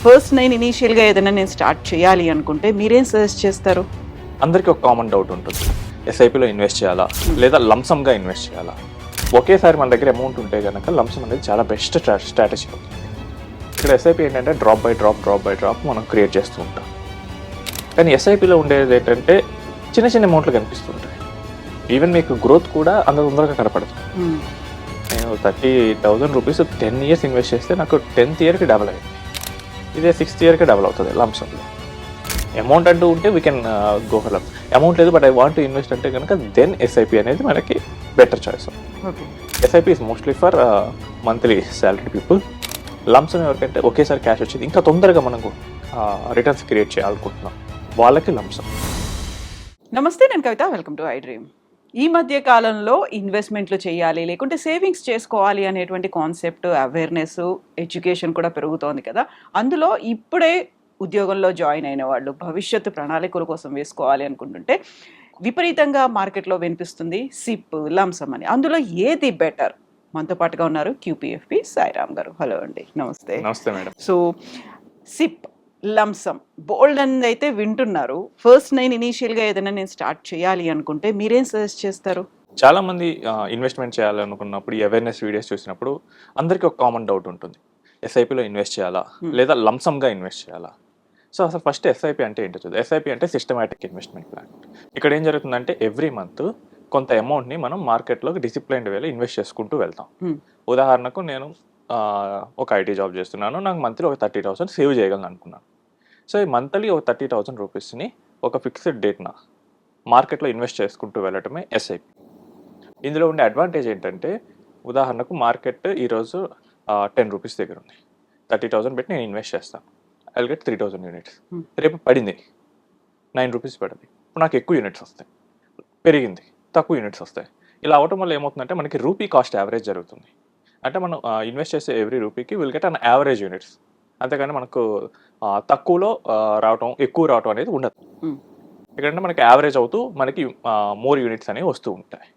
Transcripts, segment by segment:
First నేను ఇనీషియల్గా ఏదైనా నేను స్టార్ట్ చేయాలి అనుకుంటే మీరేం సజెస్ట్ చేస్తారు? అందరికీ ఒక కామన్ డౌట్ ఉంటుంది, ఎస్ఐపిలో ఇన్వెస్ట్ చేయాలా లేదా లంసమ్గా ఇన్వెస్ట్ చేయాలా. ఒకేసారి మన దగ్గర అమౌంట్ ఉంటే కనుక లంసమ్ అనేది చాలా బెస్ట్ స్ట్రాటజీ అవుతుంది. ఇక్కడ ఎస్ఐపి ఏంటంటే డ్రాప్ బై డ్రాప్ మనం క్రియేట్ చేస్తూ ఉంటాం. కానీ ఎస్ఐపిలో ఉండేది ఏంటంటే చిన్న చిన్న అమౌంట్లు కనిపిస్తుంటాయి. ఈవెన్ మీకు గ్రోత్ కూడా అంత తొందరగా కనపడదు. నేను 30,000 రూపీస్ 10 years ఇన్వెస్ట్ చేస్తే నాకు 10th yearకి డబల్ అయింది. ఇదే 6th yearకి డబల్ అవుతుంది లంసంలో. అమౌంట్ అంటూ ఉంటే we can go for lump. Amount లేదు but I want to invest అంటే కనుక దెన్ ఎస్ఐపి అనేది మనకి better choice. SIP is mostly for monthly salary people. Lumpsum ఎవరికంటే ఒకేసారి క్యాష్ వచ్చేది ఇంకా తొందరగా మనకు రిటర్న్స్ క్రియేట్ చేయాలనుకుంటున్నాం వాళ్ళకి లంసమ్. నమస్తే, నేను Kavitha. Welcome to I dream. ఈ మధ్య కాలంలో ఇన్వెస్ట్మెంట్లు చేయాలి లేకుంటే సేవింగ్స్ చేసుకోవాలి అనేటువంటి కాన్సెప్ట్, అవేర్నెస్, ఎడ్యుకేషన్ కూడా పెరుగుతోంది కదా. అందులో ఇప్పుడే ఉద్యోగంలో జాయిన్ అయిన వాళ్ళు భవిష్యత్తు ప్రణాళికల కోసం వేసుకోవాలి అనుకుంటుంటే విపరీతంగా మార్కెట్లో వినిపిస్తుంది సిప్, లంసమ్ అని. అందులో ఏది బెటర్? మనతో పాటుగా ఉన్నారు QPFP సాయిరామ్ గారు. హలో అండి, నమస్తే. నమస్తే మేడం. సో సిప్, లంసమ్ బోల్డ్ అని అయితే వింటున్నారు. ఫస్ట్ నేను ఇనీషియల్గా ఏదైనా నేను స్టార్ట్ చేయాలి అనుకుంటే మీరేం సజెస్ట్ చేస్తారు? చాలా మంది ఇన్వెస్ట్మెంట్ చేయాలనుకున్నప్పుడు, అవేర్నెస్ వీడియోస్ చూసినప్పుడు అందరికీ ఒక కామన్ డౌట్ ఉంటుంది, ఎస్ఐపిలో ఇన్వెస్ట్ చేయాలా లేదా లంసమ్గా ఇన్వెస్ట్ చేయాలా. సో అసలు ఫస్ట్ ఎస్ఐపి అంటే ఏంటో చూద్దాం. ఎస్ఐపి అంటే సిస్టమాటిక్ ఇన్వెస్ట్మెంట్ ప్లాన్. ఇక్కడ ఏం జరుగుతుందంటే ఎవ్రీ మంత్ కొంత అమౌంట్ని మనం మార్కెట్లోకి డిసిప్లైన్డ్ వేలో ఇన్వెస్ట్ చేసుకుంటూ వెళ్తాం. ఉదాహరణకు నేను ఒక ఐటీ జాబ్ చేస్తున్నాను, నాకు మంత్లీ ఒక 30,000 సేవ్ చేయగలను అనుకున్నాను. సో ఈ మంత్లీ ఒక 30,000 రూపీస్ని ఒక ఫిక్స్డ్ డేట్న మార్కెట్లో ఇన్వెస్ట్ చేసుకుంటూ వెళ్ళటమే ఎస్ఐపి. ఇందులో ఉండే అడ్వాంటేజ్ ఏంటంటే, ఉదాహరణకు మార్కెట్ ఈరోజు 10 రూపీస్ దగ్గర ఉంది, 30,000 పెట్టి నేను ఇన్వెస్ట్ చేస్తాను, ఐ విల్ గెట్ 3,000 యూనిట్స్. రేపు పడింది 9 రూపీస్ పడింది, ఇప్పుడు నాకు ఎక్కువ యూనిట్స్ వస్తాయి. పెరిగింది, తక్కువ యూనిట్స్ వస్తాయి. ఇలా అవటం వల్ల ఏమవుతుందంటే మనకి రూపీ కాస్ట్ యావరేజ్ జరుగుతుంది. అంటే మనం ఇన్వెస్ట్ చేసే ఎవ్రీ రూపీకి will get an average units. అంతేగాని మనకు తక్కువలో రావటం ఎక్కువ రావటం అనేది ఉండదు. ఎందుకంటే మనకి యావరేజ్ అవుతూ మనకి మోర్ యూనిట్స్ అనేవి వస్తూ ఉంటాయి.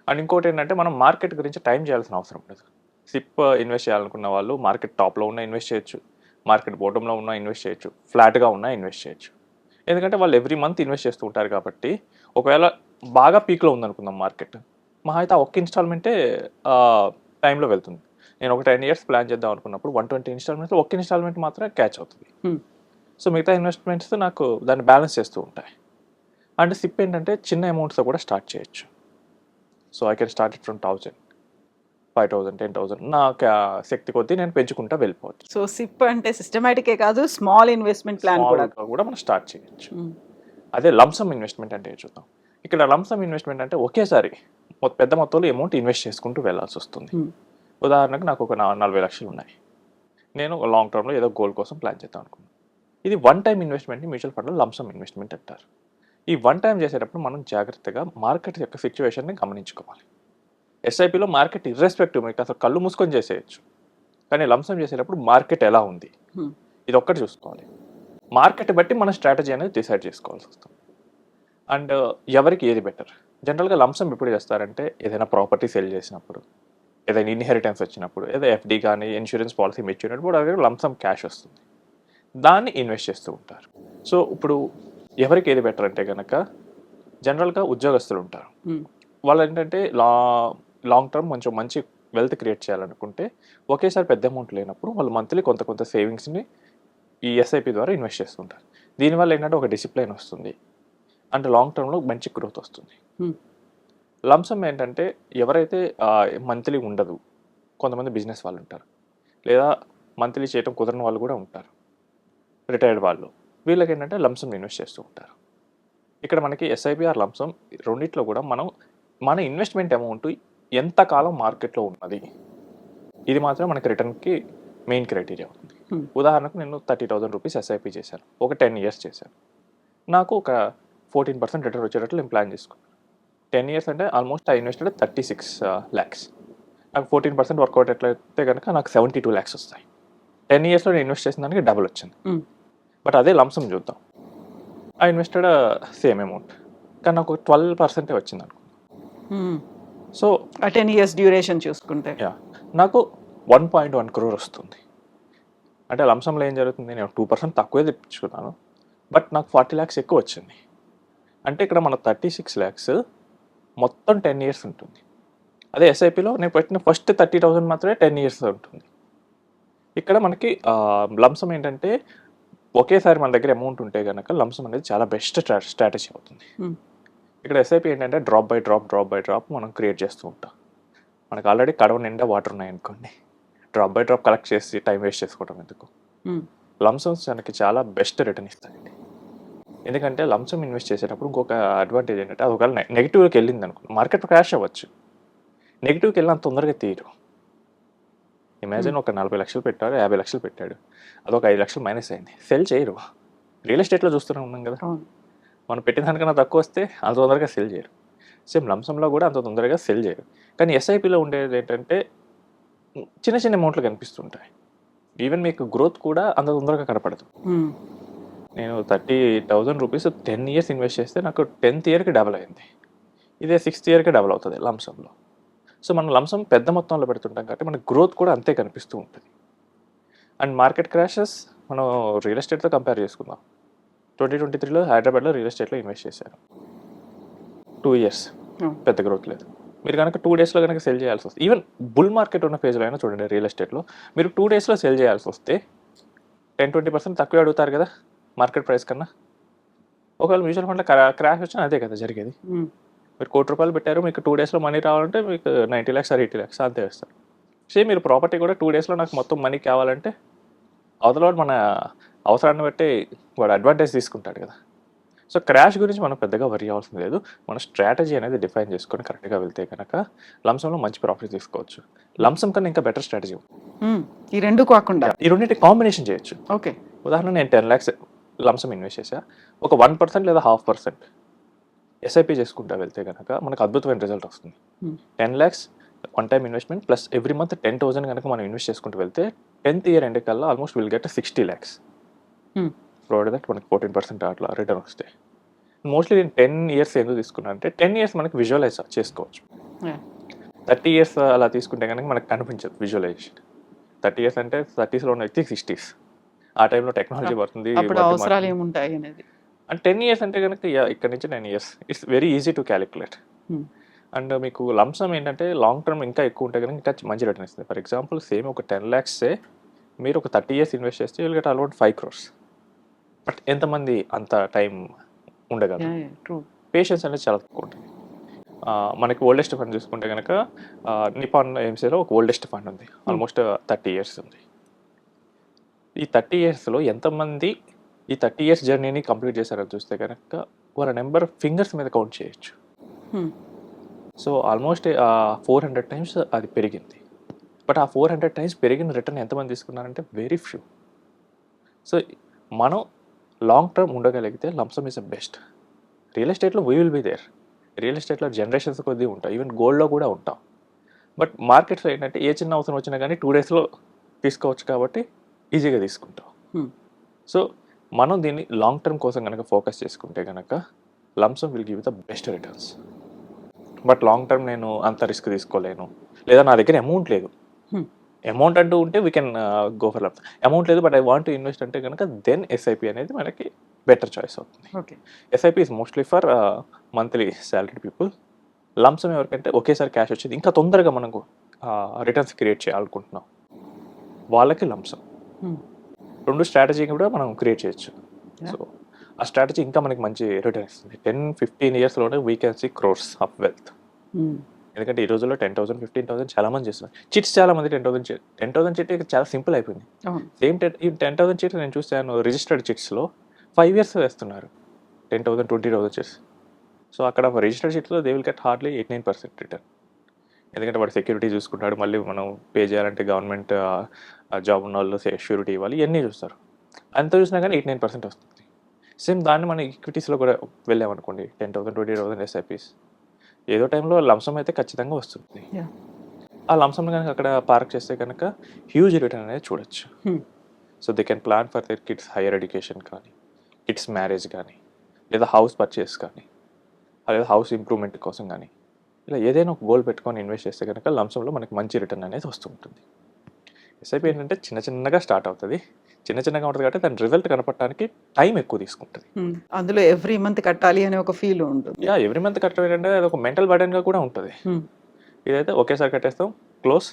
అండ్ ఇంకోటి ఏంటంటే మనం మార్కెట్ గురించి టైం చేయాల్సిన అవసరం ఉండదు. సిప్ ఇన్వెస్ట్ చేయాలనుకున్న వాళ్ళు మార్కెట్ టాప్లో ఉన్న ఇన్వెస్ట్ చేయొచ్చు, మార్కెట్ బాటంలో ఉన్న ఇన్వెస్ట్ చేయొచ్చు, ఫ్లాట్గా ఉన్న ఇన్వెస్ట్ చేయొచ్చు. ఎందుకంటే వాళ్ళు ఎవ్రీ మంత్ ఇన్వెస్ట్ చేస్తూ ఉంటారు కాబట్టి, ఒకవేళ బాగా పీక్లో ఉందనుకుందాం మార్కెట్, మహా అయితే ఒక్క ఇన్స్టాల్మెంటే టైంలో వెళ్తుంది. నేను ఒక 10 years ప్లాన్ చేద్దాం అనుకున్నప్పుడు 120 ఇన్స్టాల్మెంట్స్లో ఒక్క ఇన్స్టాల్మెంట్ మాత్రమే క్యాచ్ అవుతుంది. సో మిగతా ఇన్వెస్ట్మెంట్స్ నాకు దాన్ని బ్యాలెన్స్ చేస్తూ ఉంటాయి. అండ్ సిప్ ఏంటంటే చిన్న అమౌంట్స్తో కూడా స్టార్ట్ చేయొచ్చు. So I can start it from 1,000, 5,000, 10,000 నా శక్తి కొద్దీ నేను పెంచుకుంటా వెళ్ళిపోవచ్చు. సో సిప్ అంటే సిస్టమేటికే కాదు, స్మాల్ ఇన్వెస్ట్మెంట్ ప్లాన్ కూడా మనం స్టార్ట్ చేయొచ్చు. అదే లంసమ్ ఇన్వెస్ట్మెంట్ అంటే చూద్దాం. ఇక్కడ లంసమ్ ఇన్వెస్ట్మెంట్ అంటే ఒకేసారి పెద్ద మొత్తంలో అమౌంట్ ఇన్వెస్ట్ చేసుకుంటూ వెళ్ళాల్సి వస్తుంది. ఉదాహరణకు నాకు ఒక 40 లక్షలు ఉన్నాయి, నేను లాంగ్ టర్మ్లో ఏదో గోల్ కోసం ప్లాన్ చేద్దాం అనుకున్నాను. ఇది వన్ టైం ఇన్వెస్ట్మెంట్ని మ్యూచువల్ ఫండ్లో లంసమ్ ఇన్వెస్ట్మెంట్ అంటారు. ఈ వన్ టైం చేసేటప్పుడు మనం జాగ్రత్తగా మార్కెట్ యొక్క సిచ్యువేషన్ని గమనించుకోవాలి. ఎస్ఐపిలో మార్కెట్ ఇర్రెస్పెక్టివ్ మీకు అసలు కళ్ళు మూసుకొని చేసేయచ్చు, కానీ లంసమ్ చేసేటప్పుడు మార్కెట్ ఎలా ఉంది ఇది ఒక్కటి చూసుకోవాలి. మార్కెట్ బట్టి మన స్ట్రాటజీ అనేది డిసైడ్ చేసుకోవాల్సి వస్తుంది. అండ్ ఎవరికి ఏది బెటర్? జనరల్గా లంసమ్ ఎప్పుడు చేస్తారంటే ఏదైనా ప్రాపర్టీ సెల్ చేసినప్పుడు, ఏదైనా ఇన్హెరిటెన్స్ వచ్చినప్పుడు, ఏదో ఎఫ్డి కానీ ఇన్సూరెన్స్ పాలసీ మెచ్యూరినప్పుడు అవి లంసమ్ క్యాష్ వస్తుంది, దాన్ని ఇన్వెస్ట్ చేస్తూ ఉంటారు. సో ఇప్పుడు ఎవరికి ఏది బెటర్ అంటే కనుక, జనరల్గా ఉద్యోగస్తులు ఉంటారు, వాళ్ళు ఏంటంటే లాంగ్ టర్మ్ కొంచెం మంచి వెల్త్ క్రియేట్ చేయాలనుకుంటే ఒకేసారి పెద్ద అమౌంట్ లేనప్పుడు వాళ్ళు మంత్లీ కొంత సేవింగ్స్ని ఈ ఎస్ఐపి ద్వారా ఇన్వెస్ట్ చేస్తుంటారు. దీనివల్ల ఏంటంటే ఒక డిసిప్లైన్ వస్తుంది అంటే లాంగ్ టర్మ్లో మంచి గ్రోత్ వస్తుంది. లంసమ్ ఏంటంటే ఎవరైతే మంత్లీ ఉండదు, కొంతమంది బిజినెస్ వాళ్ళు ఉంటారు, లేదా మంత్లీ చేయడం కుదరని వాళ్ళు కూడా ఉంటారు, రిటైర్డ్ వాళ్ళు, వీళ్ళకి ఏంటంటే లంసమ్ ఇన్వెస్ట్ చేస్తూ ఉంటారు. ఇక్కడ మనకి ఎస్ఐపి ఆర్ లంసమ్ రెండిట్లో కూడా మన ఇన్వెస్ట్మెంట్ అమౌంట్ ఎంతకాలం మార్కెట్లో ఉన్నది, ఇది మాత్రం మనకి రిటర్న్కి మెయిన్ క్రైటీరియా అవుతుంది. ఉదాహరణకు నేను 30,000 రూపీస్ ఎస్ఐపి చేశాను, ఒక 10 years చేశాను, నాకు ఒక 14% రిటర్న్ వచ్చేటట్లు నేను ప్లాన్ చేసుకున్నాను. 10 years అంటే ఆల్మోస్ట్ ఐ ఇన్వెస్టెడ్ 36 lakhs. నాకు 14% వర్కౌట్ ఎట్లయితే కనుక నాకు 72 lakhs వస్తాయి. 10 yearsలో నేను ఇన్వెస్ట్ చేసిన దానికి డబుల్ వచ్చింది. బట్ అదే లంసమ్ చూద్దాం, ఐ ఇన్వెస్టెడ్ సేమ్ అమౌంట్, కానీ నాకు 12% వచ్చింది అనుకో. సో 10 years డ్యూరేషన్ చూసుకుంటే నాకు 1.1 crore వస్తుంది. అంటే లంసంలో ఏం జరుగుతుంది, నేను 2% తక్కువే తెప్పించుకున్నాను, బట్ నాకు 40 lakhs ఎక్కువ వచ్చింది. అంటే ఇక్కడ మన 36 lakhs మొత్తం 10 years ఉంటుంది. అదే ఎస్ఐపిలో నేను పెట్టిన ఫస్ట్ 30,000 మాత్రమే 10 years ఉంటుంది. ఇక్కడ మనకి లంసం ఏంటంటే ఒకేసారి మన దగ్గర అమౌంట్ ఉంటే కనుక లంసం అనేది చాలా బెస్ట్ స్ట్రాటజీ అవుతుంది. ఇక్కడ ఎస్ఐపి ఏంటంటే డ్రాప్ బై డ్రాప్ మనం క్రియేట్ చేస్తూ ఉంటాం. మనకు ఆల్రెడీ కడవ నిండా వాటర్ ఉన్నాయనుకోండి, డ్రాప్ బై డ్రాప్ కలెక్ట్ చేసి టైం వేస్ట్ చేసుకోవడం ఎందుకు. లంసమ్స్ మనకి చాలా బెస్ట్ రిటర్న్ ఇస్తాయండి. ఎందుకంటే లంసమ్ ఇన్వెస్ట్ చేసేటప్పుడు ఇంకొక అడ్వాంటేజ్ ఏంటంటే అది ఒకవేళ నెగిటివ్కి వెళ్ళింది అనుకో, మార్కెట్ క్రాష్ అవ్వచ్చు, నెగిటివ్కి వెళ్ళినంత తొందరగా తీయరు. ఇమాజిన్ ఒక 40 లక్షలు పెట్టాడు, 50 లక్షలు పెట్టాడు, అదొక 5 లక్షలు మైనస్ అయింది, సెల్ చేయరు. రియల్ ఎస్టేట్లో చూస్తూనే ఉన్నాం కదా, మనం పెట్టిన దానికన్నా తక్కువ వస్తే అంత తొందరగా సెల్ చేయరు. సేమ్ లంసంలో కూడా అంత తొందరగా సెల్ చేయరు. కానీ ఎస్ఐపిలో ఉండేది ఏంటంటే చిన్న చిన్న అమౌంట్లు కనిపిస్తుంటాయి. ఈవెన్ మీకు గ్రోత్ కూడా అంత తొందరగా కనపడదు. నేను 30,000 రూపీస్ 10 years ఇన్వెస్ట్ చేస్తే నాకు 10th yearకి డబల్ అయింది. ఇదే 6th yearకి డబల్ అవుతుంది లంసంలో. సో మనం లంసం పెద్ద మొత్తంలో పెడుతుంటాం కాబట్టి మనకి గ్రోత్ కూడా అంతే కనిపిస్తూ ఉంటుంది. అండ్ మార్కెట్ క్రాషెస్ మనం రియల్ ఎస్టేట్తో కంపేర్ చేసుకుందాం. 2023లో హైదరాబాద్లో రియల్ ఎస్టేట్లో ఇన్వెస్ట్ చేశాను, 2 years పెద్ద గ్రోత్ లేదు. మీరు కనుక 2 daysలో కనుక సెల్ చేయాల్సి వస్తే, ఈవెన్ బుల్ మార్కెట్ ఉన్న ఫేజ్లో అయినా చూడండి, రియల్ ఎస్టేట్లో మీరు 2 daysలో సెల్ చేయాల్సి వస్తే 10-20% తక్కువ అడుగుతారు కదా మార్కెట్ ప్రైస్ కన్నా. ఒకవేళ మ్యూచువల్ ఫండ్లో క్రాష్ వచ్చినా అదే కదా జరిగేది. మీరు ₹1,00,00,000 పెట్టారు, మీకు 2 daysలో మనీ రావాలంటే మీకు 90 lakhs or 80 lakhs అంతే వేస్తారు. సేమ్ మీరు ప్రాపర్టీ కూడా 2 daysలో నాకు మొత్తం మనీ కావాలంటే అవతల మన అవసరాన్ని బట్టి వాడు అడ్వాంటేజ్ తీసుకుంటాడు కదా. సో క్రాష్ గురించి మనం పెద్దగా వరి అవ్వాల్సింది లేదు. మన స్ట్రాటజీ అనేది డిఫైన్ చేసుకొని కరెక్ట్గా వెళ్తే కనుక లంసంలో మంచి ప్రాఫిట్ తీసుకోవచ్చు. లంసం కన్నా ఇంకా బెటర్ స్ట్రాటజీ, ఈ రెండు కాకుండా ఈ రెండింటి కాంబినేషన్ చేయొచ్చు. ఓకే, ఉదాహరణ నేను 10 lakhs లంసం ఇన్వెస్ట్ చేసా, ఒక 1% లేదా 0.5% ఎస్ఐపి చేసుకుంటా వెళ్తే కనుక మనకు అద్భుతమైన రిజల్ట్ వస్తుంది. 10 lakhs one time investment plus every month 10,000 కనుక మనం ఇన్వెస్ట్ చేసుకుంటూ వెళ్తే 10th year ఎండ్ కల్లా almost will get 60 lakhs. Provide that మనకి 14% అట్లా రిటర్న్ వస్తాయి. మోస్ట్లీ నేను 10 years ఎందుకు తీసుకున్నాను అంటే 10 years మనకి విజువలైజ్ చేసుకోవచ్చు. 30 years అలా తీసుకుంటే కనుక మనకు కనిపించదు విజువలైజేషన్. 30 years అంటే 30sలో ఉన్న వ్యక్తి 60s, ఆ టైంలో టెక్నాలజీ పడుతుంది, అవసరాలు ఏముంటాయి అనేది. అండ్ 10 years అంటే కనుక ఇక్కడ నుంచి 10 years it's very easy to calculate. And మీకు లంసమ్ ఏంటంటే లాంగ్ టర్మ్ ఇంకా ఎక్కువ ఉంటే కనుక ఇంకా మంచి రిటర్న్ ఇస్తుంది. ఫర్ ఎగ్జాంపుల్ సేమ్ ఒక 10 lakhs మీరు ఒక 30 years ఇన్వెస్ట్ చేస్తే will get around 5 crores. But ఎంతమంది అంత టైం ఉండగలరు? పేషెన్స్ అనేది చాలా తక్కువ ఉంటుంది. మనకి ఓల్డెస్ట్ ఫండ్ చూసుకుంటే కనుక నిపాన్ ఏఎంసీలో ఒక ఓల్డెస్ట్ ఫండ్ ఉంది, ఆల్మోస్ట్ 30 years ఉంది. ఈ 30 yearsలో ఎంతమంది ఈ 30 years జర్నీని కంప్లీట్ చేశారని చూస్తే కనుక వాళ్ళ నెంబర్ ఫింగర్స్ మీద కౌంట్ చేయొచ్చు. సో ఆల్మోస్ట్ 400 times అది పెరిగింది. బట్ ఆ 400 times పెరిగిన రిటర్న్ ఎంతమంది తీసుకున్నారంటే వెరీ ఫ్యూ. సో మనం లాంగ్ టర్మ్ ఉండగలిగితే lumpsum is the best. Real ఎస్టేట్లో we will be there. Real ఎస్టేట్లో జనరేషన్స్ కొద్దీ ఉంటాం, ఈవెన్ గోల్డ్లో కూడా ఉంటాం. బట్ మార్కెట్స్లో ఏంటంటే ఏ చిన్న అవసరం వచ్చినా కానీ 2 daysలో తీసుకోవచ్చు కాబట్టి ఈజీగా తీసుకుంటాం. సో మనం దీన్ని లాంగ్ టర్మ్ కోసం కనుక ఫోకస్ చేసుకుంటే కనుక lump sum will give the best returns. But long term నేను అంత రిస్క్ తీసుకోలేను, లేదా నా దగ్గర అమౌంట్ లేదు, అమౌంట్ అంటూ ఉంటే we can go for lumpsum. Amount లేదు but I want to invest అంటే కనుక దెన్ ఎస్ఐపి అనేది మనకి బెటర్ చాయిస్ అవుతుంది. SIP is mostly for monthly salaried people. Lumpsum ఎవరికంటే ఒకేసారి క్యాష్ వచ్చేది ఇంకా తొందరగా మనకు రిటర్న్స్ క్రియేట్ చేయాలనుకుంటున్నాం వాళ్ళకి లంసమ్. రెండు స్ట్రాటజీ కూడా మనం క్రియేట్ చేయొచ్చు. సో ఆ స్ట్రాటజీ ఇంకా మనకి మంచి రిటర్న్ ఇస్తుంది. 10-15 yearsలోనే we can see crores of wealth. ఎందుకంటే ఈ రోజుల్లో 10,000, 15,000 చాలా మంది చేస్తున్నారు. చిట్స్ చాలా మంది 10,000 చిట్ చాలా సింపుల్ అయిపోయింది. సేమ్ ఈ 10,000 చిట్స్ నేను చూసాను రిజిస్టర్డ్ చిట్స్లో 5 years వేస్తున్నారు 10,000, 20,000 చిట్స్. సో అక్కడ రిజిస్టర్డ్ చిట్స్లో they will get hardly 8-9% return. ఎందుకంటే వాడు సెక్యూరిటీ చూసుకుంటాడు, మళ్ళీ మనం పే చేయాలంటే గవర్నమెంట్ జాబ్ ఉన్న వాళ్ళు సెక్యూరిటీ ఇవ్వాలి, ఇవన్నీ చూస్తారు. అంత చూసినా కానీ 8-9% వస్తుంది. సేమ్ దాన్ని మనం ఈక్విటీస్లో కూడా వెళ్ళామనుకోండి 10,000, 20,000 ఎస్ఐపీస్, ఏదో టైంలో లంసమ్ అయితే ఖచ్చితంగా వస్తుంది. ఆ లంసమ్ కనుక అక్కడ పార్క్ చేస్తే కనుక హ్యూజ్ రిటర్న్ అనేది చూడొచ్చు. So they can plan for their kids higher education కానీ, కిడ్స్ మ్యారేజ్ కానీ, లేదా హౌస్ పర్చేస్ కానీ, లేదా హౌస్ ఇంప్రూవ్మెంట్ కోసం కానీ, ఇలా ఏదైనా ఒక గోల్ పెట్టుకొని ఇన్వెస్ట్ చేస్తే కనుక లంసంలో మనకి మంచి రిటర్న్ అనేది వస్తుంటుంది. ఎస్ఐపి ఏంటంటే చిన్న చిన్నగా స్టార్ట్ అవుతుంది, చిన్న చిన్నగా ఉంటుంది కాబట్టి దాని రిజల్ట్ కనపడటానికి టైం ఎక్కువ తీసుకుంటుంది. అందులో ఎవ్రీ మంత్ కట్టాలి అనే ఒక ఫీల్ ఉంటుంది. ఎవ్రీ మంత్ కట్టడం ఏంటంటే అది ఒక మెంటల్ బర్డెన్గా కూడా ఉంటుంది. ఇదైతే ఒకేసారి కట్టేస్తాం, క్లోజ్,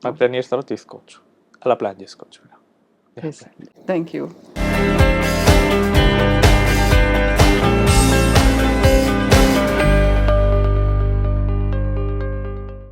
నాకు 10 years తర్వాత తీసుకోవచ్చు, అలా ప్లాన్ చేసుకోవచ్చు. Thank you.